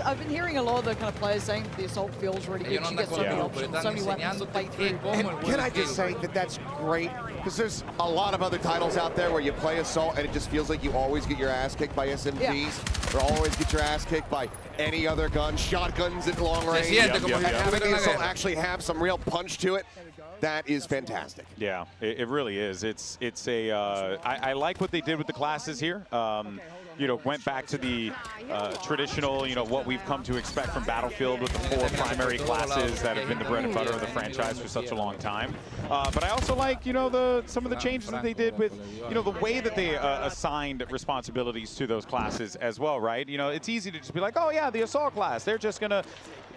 I've been hearing a lot of the kind of players saying the assault feels really good. You get so many options, so many weapons to fight through. And can I just say that that's great? Because there's a lot of other titles out there where you play assault and it just feels like you always get your ass kicked by SMGs or always get your ass kicked by any other gun, shotguns at long range. Having the assault actually have some real punch to it. That is fantastic. Yeah, it really is. It's a. I like what they did with the classes here. You know, went back to the traditional, you know, what we've come to expect from Battlefield with the 4 primary classes that have been the bread and butter of the franchise for such a long time. But I also like, you know, some of the changes that they did with, you know, the way that they assigned responsibilities to those classes as well, right? You know, it's easy to just be like, oh yeah, the assault class, they're just gonna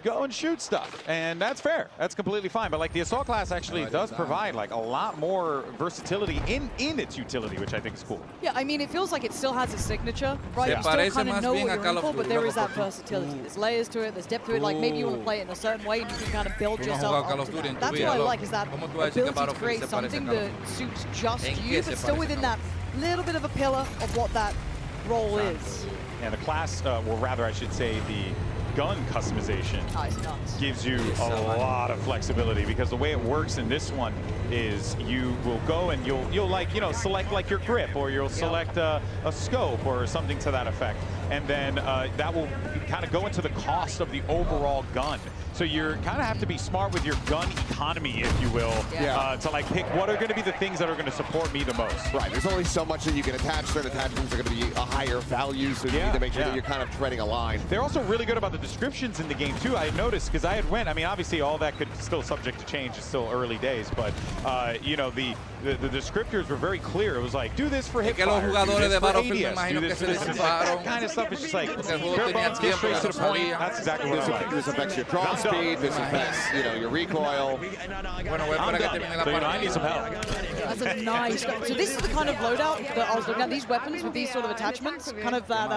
go and shoot stuff, and that's fair. That's completely fine. But like the assault class actually does provide like a lot more versatility in its utility, which I think is cool. Yeah, I mean, it feels like it still has a signature, right? You still kind of know what you're in for, but there is that versatility. There's layers to it, there's depth to it. Like maybe you want to play it in a certain way, and you can kind of build yourself onto that. That's what I like, is that ability to create something that suits just you, but still within that little bit of a pillar of what that role is. And the class, or rather I should say the gun customization gives you a lot of flexibility, because the way it works in this one is you will go and you'll like, you know, select like your grip, or you'll select a scope or something to that effect, and then that will kind of go into the cost of the overall gun. So you're kind of have to be smart with your gun economy, if you will, to like pick what are going to be the things that are going to support me the most. Right, there's only so much that you can attach. Certain attachments are going to be a higher value, so you need to make sure that you're kind of treading a line. They're also really good about the descriptions in the game too. I noticed, because I had went, I mean, obviously all that could still subject to change. It's still early days, but you know, the the descriptors were very clear. It was like, do this for hip que los jugadores de Battlefield me ADS, imagino que se that kind of stuff is just like, bare bones, get straight to the point. That's exactly what I like. This affects your draw speed, this affects, you know, your recoil. I need some help. That's a nice. So this is the kind of loadout that I was looking at. These weapons with these sort of attachments, kind of that,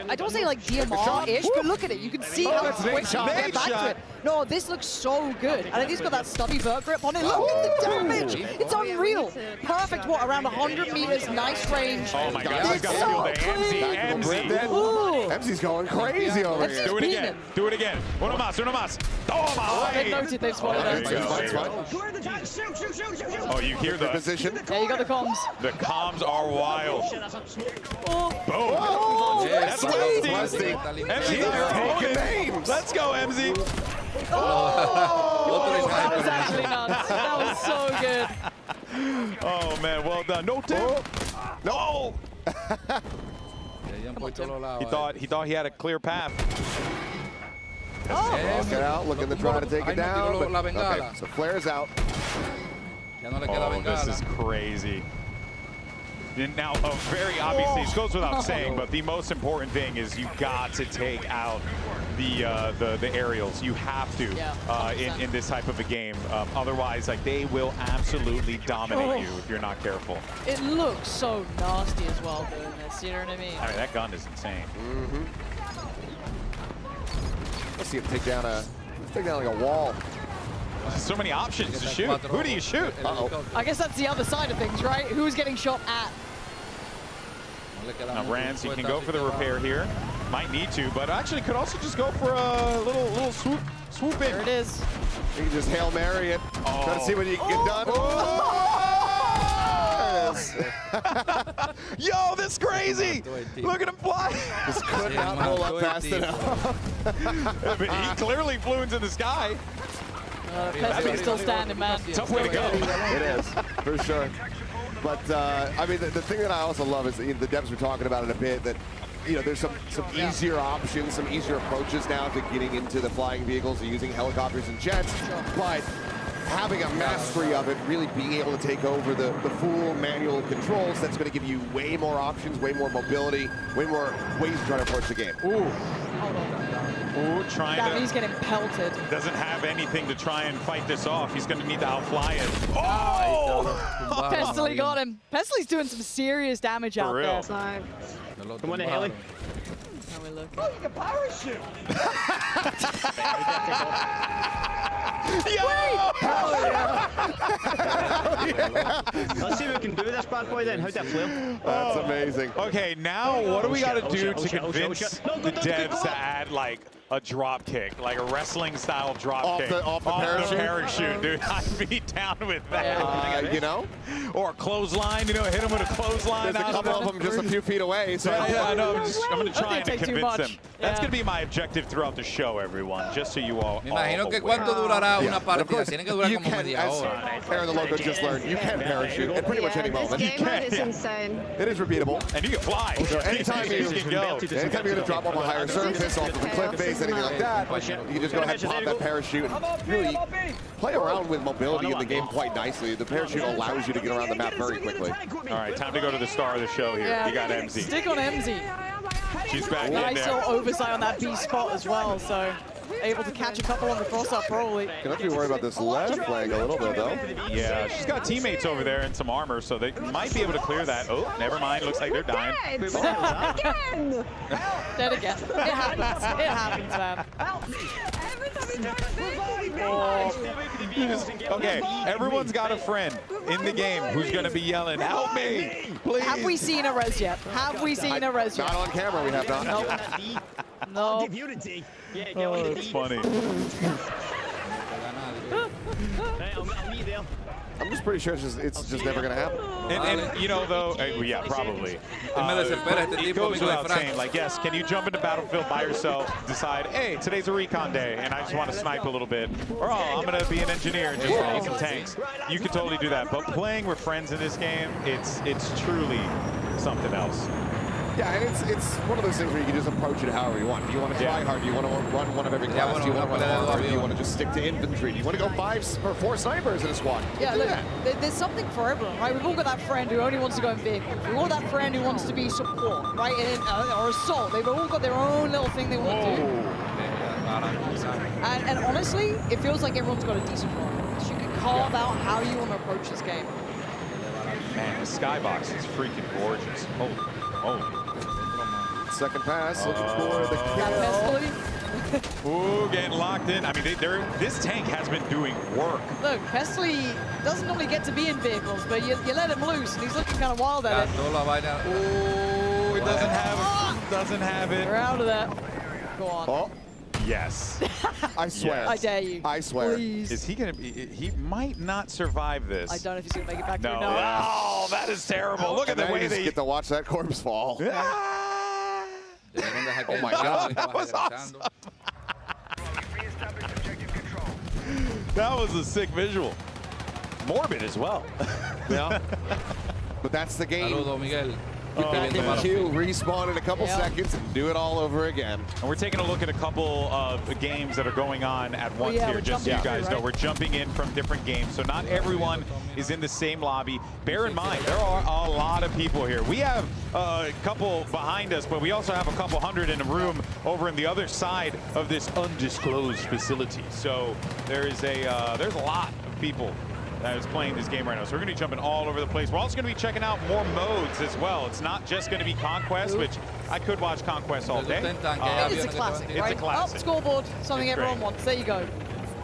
I don't say like DMR-ish, but look at it. You can see how quick you get back to it. No, this looks so good. And he's got that stubby vert grip on it. Look at the damage. It's unreal. Perfect, what, around 100 meters, nice range. Oh my God, it's so clean. MZ's going crazy over here. Do it again. Do it again. Uno más, uno más. Toma. They've noted, they've spotted it. Oh, you hear the position? Yeah, you got the comms. The comms are wild. Boom. Oh, that's Westy. MZ taking names. Let's go, MZ. Oh, that was actually nuts. That was so good. Oh man, well done. No tip. No. He thought he had a clear path. Walk it out, looking to try to take it down. But, okay, so flares out. Oh, this is crazy. Now, very obviously, it goes without saying, but the most important thing is you got to take out the aerials. You have to in this type of a game. Otherwise, like, they will absolutely dominate you if you're not careful. It looks so nasty as well doing this. You know what I mean? I mean, that gun is insane. Let's see him take down like a wall. So many options to shoot. Who do you shoot? I guess that's the other side of things, right? Who's getting shot at? Now, Rans, you can go for the repair here. Might need to, but actually could also just go for a little swoop in. There it is. You can just Hail Mary it. Try to see what you can get done. Yo, this is crazy! Look at him fly! Just could not pull up fast enough. I mean, he clearly flew into the sky. Pesky's still standing, man. Tough way to go. It is, for sure. But, I mean, the thing that I also love is the devs were talking about it a bit, that, you know, there's some easier options, some easier approaches now to getting into the flying vehicles, using helicopters and jets, but having a mastery of it, really being able to take over the full manual controls, that's going to give you way more options, way more mobility, way more ways to try to approach the game. Ooh, trying to... He's getting pelted. Doesn't have anything to try and fight this off. He's going to need to outfly it. Oh! Pestily got him. Pesty's doing some serious damage out there. Come on, Haley. How we look? Oh, you can parachute! Let's see if we can do this bad boy then. How'd that flip? That's amazing. Okay, now what do we got to do to convince the devs to add like a drop kick, like a wrestling style drop kick off the parachute, dude? I'd be down with that. You know, or a clothesline. You know, hit him with a clothesline. There's a couple of them just a few feet away. So yeah, I know. I'm going to try and convince them. That's going to be my objective throughout the show, everyone. Just so you all. Me imagino que cuánto durará una partida. Tiene que durar como media hora. Aaron the Loco just learned, you can parachute at pretty much any moment. This game mode is insane. It is repeatable. And you can fly. So anytime you're going to drop off a higher surface, off of a cliff face, anything like that, you can just go ahead and pop that parachute and really play around with mobility in the game quite nicely. The parachute allows you to get around the map very quickly. All right, time to go to the star of the show here. Yeah, you got MZ. Stick on MZ. She's back in Nice there. little oversight on that B spot as well, so able to catch a couple on the cross-up probably. Gonna have to be worried about this left flank a little bit though. Yeah, she's got teammates over there and some armor, so they might be able to clear that. Oh, never mind. Looks like they're dying. Again! Dead again. It happens. It happens, man. Okay, everyone's got a friend in the game who's going to be yelling, "Help me, please!" Have we seen a res yet? Have we seen a res yet? Not on camera, we have not. No. Oh, it's funny. I'm just pretty sure it's just never going to happen. And you know, though, yeah, probably. It goes without saying, like, yes, can you jump into Battlefield by yourself, decide, hey, today's a recon day, and I just want to snipe a little bit, or oh, I'm going to be an engineer and just run some tanks. You can totally do that. But playing with friends in this game, it's truly something else. Yeah, and it's one of those things where you can just approach it however you want. Do you want to try hard? Do you want to run one of every class? Do you want to run armor? Do you want to just stick to infantry? Do you want to go 5 or 4 snipers in a squad? Yeah, look, there's something for everyone, right? We've all got that friend who only wants to go in vehicles. We've all got that friend who wants to be support, right? Or assault. They've all got their own little thing they want to do. And honestly, it feels like everyone's got a decent one. So you can carve out how you want to approach this game. Man, the skybox is freaking gorgeous. Holy. Second pass, looking for the kill. Ooh, getting locked in. I mean, this tank has been doing work. Look, Pestily doesn't normally get to be in vehicles, but you let him loose, and he's looking kind of wild at it. Ooh, it doesn't have it. Doesn't have it. We're out of that. Go on. Oh. Yes. I swear. Yes. I dare you. I swear. Please. Is he going to be, he might not survive this. I don't know if he's going to make it back no. through. No. Oh, that is terrible. Look at the way they get to watch that corpse fall. Oh my God. That was awesome. That was a sick visual. Morbid as well. Yeah. But that's the game. Saludo, Miguel. Q respawn in a couple seconds and do it all over again. And we're taking a look at a couple of games that are going on at once here, just so you guys know. We're jumping in from different games, so not everyone is in the same lobby. Bear in mind, there are a lot of people here. We have a couple behind us, but we also have a couple hundred in a room over in the other side of this undisclosed facility. So there's a lot of people that is playing this game right now. So we're going to be jumping all over the place. We're also going to be checking out more modes as well. It's not just going to be Conquest, which I could watch Conquest all day. It's a classic, right? It's a classic. Up scoreboard, something everyone wants. There you go.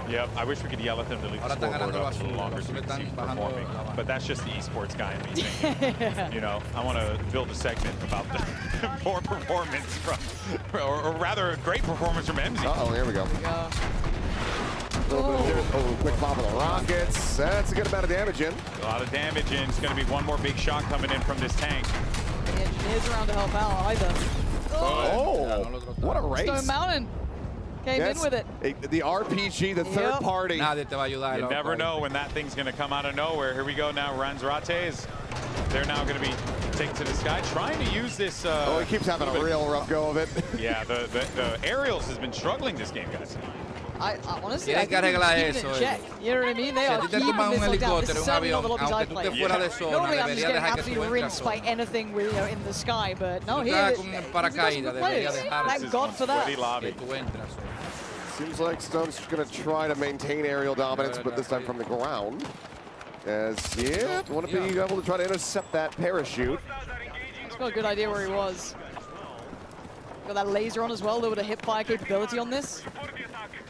Yep, I wish we could yell at them to leave the scoreboard up a little longer so we can see performing. But that's just the esports guy in me thinking, you know, I want to build a segment about the poor performance from, or rather a great performance from MZ. Uh-oh, here we go. Quick pop of the rockets. That's a good amount of damage in. A lot of damage in. It's going to be one more big shot coming in from this tank. The engineers around to help out either. Oh, what a race. Stone Mountain came in with it. The RPG, the third party. You never know when that thing's going to come out of nowhere. Here we go now. Ranzrates. They're now going to be taken to the sky, trying to use this. He keeps having a real rough go of it. Yeah, the aerials has been struggling this game, guys. I honestly, I think they're keeping it in check. You know what I mean? They are keeping this like down. This is certainly not the lobbies I play. Normally I'm just getting absolutely rinsed by anything with, you know, in the sky, but no, here, thank God for that. Seems like Stone's going to try to maintain aerial dominance, but this time from the ground. As, want to be able to try to intercept that parachute. He's got a good idea where he was. Got that laser on as well, a little bit of hip fire capability on this.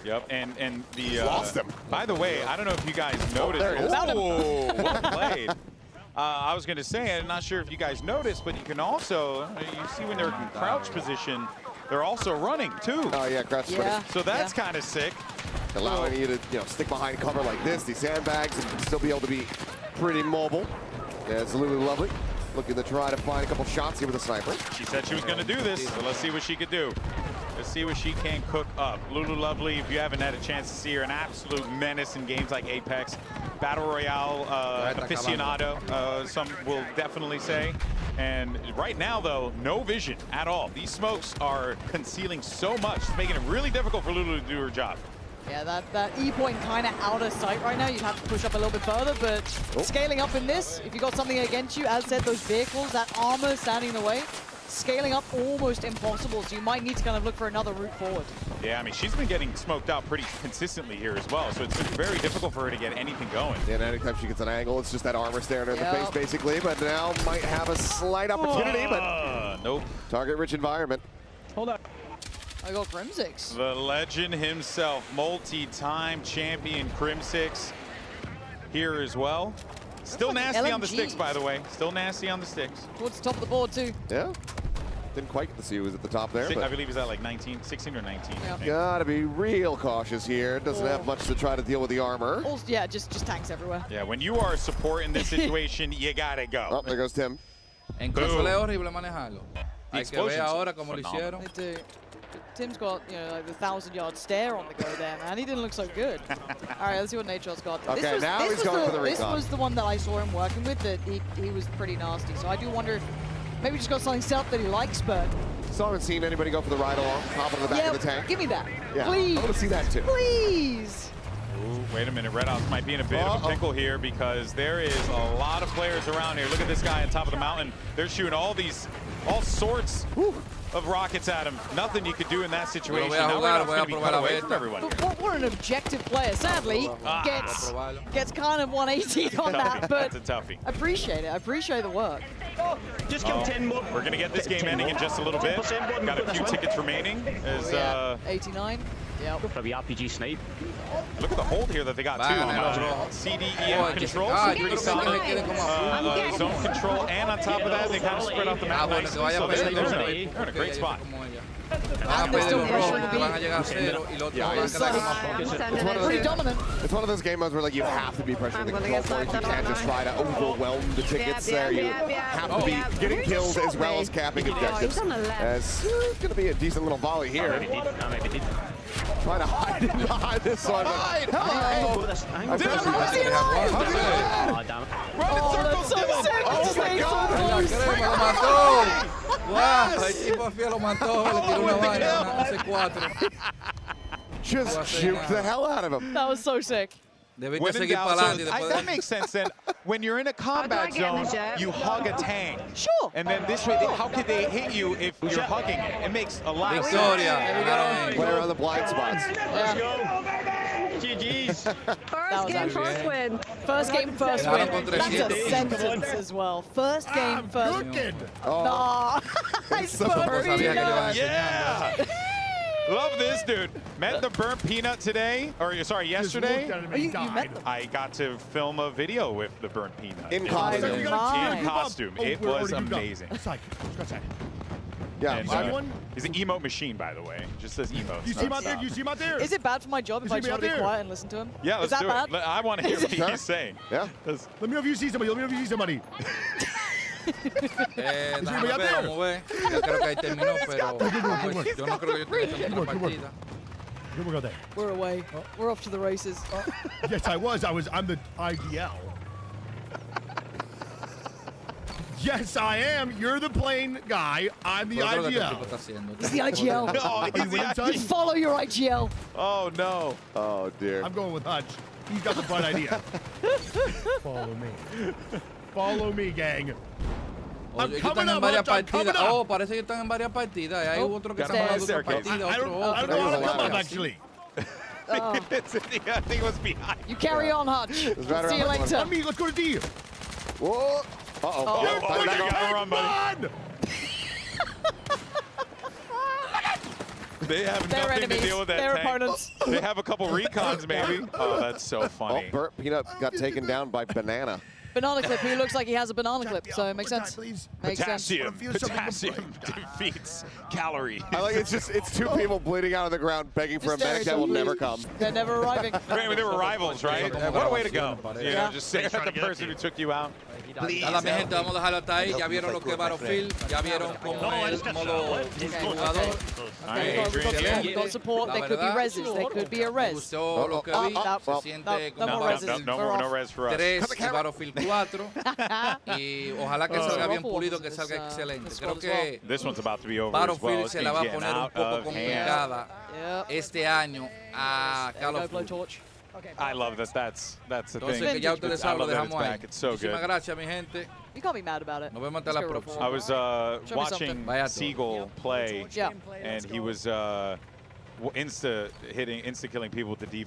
Yep, and the lost him. By the way, I don't know if you guys noticed. Oh, well played. I was going to say, I'm not sure if you guys noticed, but you can also, you see when they're in crouch position, they're also running too. Oh yeah, crouch sprinting. So that's kind of sick. Allowing you to stick behind cover like this, these sandbags, and still be able to be pretty mobile. Yeah, it's Lulu Lovely. Looking to try to find a couple shots here with a sniper. She said she was going to do this, so let's see what she could do. Let's see what she can cook up. Lulu Lovely, if you haven't had a chance to see her, an absolute menace in games like Apex. Battle Royale aficionado, some will definitely say. And right now, though, no vision at all. These smokes are concealing so much, it's making it really difficult for Lulu to do her job. Yeah, that E point kind of out of sight right now. You'd have to push up a little bit further, but scaling up in this, if you got something against you, as said, those vehicles, that armor standing in the way, scaling up almost impossible, so you might need to kind of look for another route forward. Yeah, I mean, she's been getting smoked out pretty consistently here as well, so it's been very difficult for her to get anything going. And anytime she gets an angle, it's just that armor staring her in the face, basically, but now might have a slight opportunity, but nope. Target-rich environment. Hold up. I got Crimsix. The legend himself, multi-time champion Crimsix here as well. Still nasty on the sticks, by the way. Still nasty on the sticks. Towards the top of the board, too. Yeah. Didn't quite get to see who was at the top there. I believe he's at like 16 or 19. Yeah. Gotta be real cautious here. Doesn't have much to try to deal with the armor. Also, yeah, just tanks everywhere. Yeah, when you are a support in this situation, you gotta go. Oh, there goes Tim. En consola es horrible manejarlo. Hay que ver ahora cómo lo hicieron. They do. Tim's got, you know, like the 1,000-yard stare on the go there, man. He didn't look so good. All right, let's see what Nature's got. Okay, now he's going for the recon. This was the one that I saw him working with, that he was pretty nasty. So I do wonder if Maybe just got something stealth that he likes, but... Still haven't seen anybody go for the ride along, hop on the back of the tank. Give me that. Yeah, Please. I want to see that too. Please. Ooh, wait a minute, Red Ops might be in a bit of a pickle here because there is a lot of players around here. Look at this guy on top of the mountain. They're shooting all sorts of rockets at him. Nothing you could do in that situation. Now Red Ops going to be cut away from everyone. But what an objective player. Sadly, gets kind of 180 on that, but that's a toughie. I appreciate it. I appreciate the work. Just kill 10 more. We're going to get this game ending in just a little bit. Got a few tickets remaining. As, 89. Yep. Probably RPG Snipe. Look at the hold here that they got too. CDEM control. Pretty solid. Zone control, and on top of that, they kind of spread out the map nicely. So they're in a great spot. Pretty dominant. It's one of those game modes where like you have to be pressuring the control points. You can't just try to overwhelm the tickets there. You have to be getting kills as well as capping objectives. As it's going to be a decent little volley here. Trying to hide behind this one. Hide! How is he alive? That's so sick! Oh my God! Wow, el tipo fío lo mató, le tiró una vaina, un C4. Just juked the hell out of him. That was so sick. When in doubt, that makes sense then. When you're in a combat zone, you hug a tank. Sure. And then this way, how could they hit you if you're hugging it? It makes a lot of sense. Player on the blind spots. Let's go. GG's. First game, first win. First game, first win. That's a sentence as well. First game, first win. Oh. Yeah. Love this, dude. Met the burnt peanut today, or sorry, yesterday. You met them. I got to film a video with the burnt peanut. In costume. In costume. It was amazing. Yeah, and, he's an emote machine, by the way. Just says emote. You see him out there? You see him out there? Is it bad for my job if I try to be quiet and listen to him? Yeah, let's do bad? it. I want to hear what he's saying. Yeah. Let me know if you see somebody. Let me know if you see somebody. Déjame ver, vamos a ver. Yo creo que ahí terminó, pero pues, yo no creo que yo esté en otra partida. We're away. We're off to the races. Yes, I'm the IDL. Yes, I am. You're the plane guy. I'm the IGL. He's the IGL. Just follow your IGL. Oh, no. Oh, dear. I'm going with Hutch. He's got the bright idea. Follow me. Follow me, gang. Ellos están en varias partidas. Oh, parece que están en varias partidas. Hay otro que está en otra partida. I don't know how to come up, actually. I think it was behind. You carry on, Hutch. See you later. On me, let's go to D. Whoa. Uh-oh. You gotta run, buddy. They have They're nothing enemies. to deal with that They're tank. opponents. They have a couple recons, maybe. Oh, that's so funny. Oh, Burnt Peanut got taken down by Banana. Banana clip. He looks like he has a banana clip, so it makes sense. Makes sense. Potassium defeats calorie. I like it's two people bleeding out of the ground begging for a medic that will never come. They're never arriving. They were rivals, right? What a way to go. You know, just say that the person who took you out. Nada, mi gente, vamos a dejarlo hasta ahí. Ya vieron lo que es Battlefield, ya vieron cómo es el modo multijugador. We've got support. There could be reses. There could be a res. Gustó lo que vi, se siente como no res for us. 3 y Battlefield 4. Y ojalá que salga bien pulido, que salga excelente. Creo que This one's about to be over as well. Battlefield se la va a poner un poco complicada este año a Call of Duty. I love that. That's the Entonces, thing. que ya ustedes saben, lo dejamos ahí. It's so good. Muchísimas gracias, mi gente. You can't be mad about it. Nos vemos hasta la próxima. I was watching Seagull play, and he was insta killing people with the defense.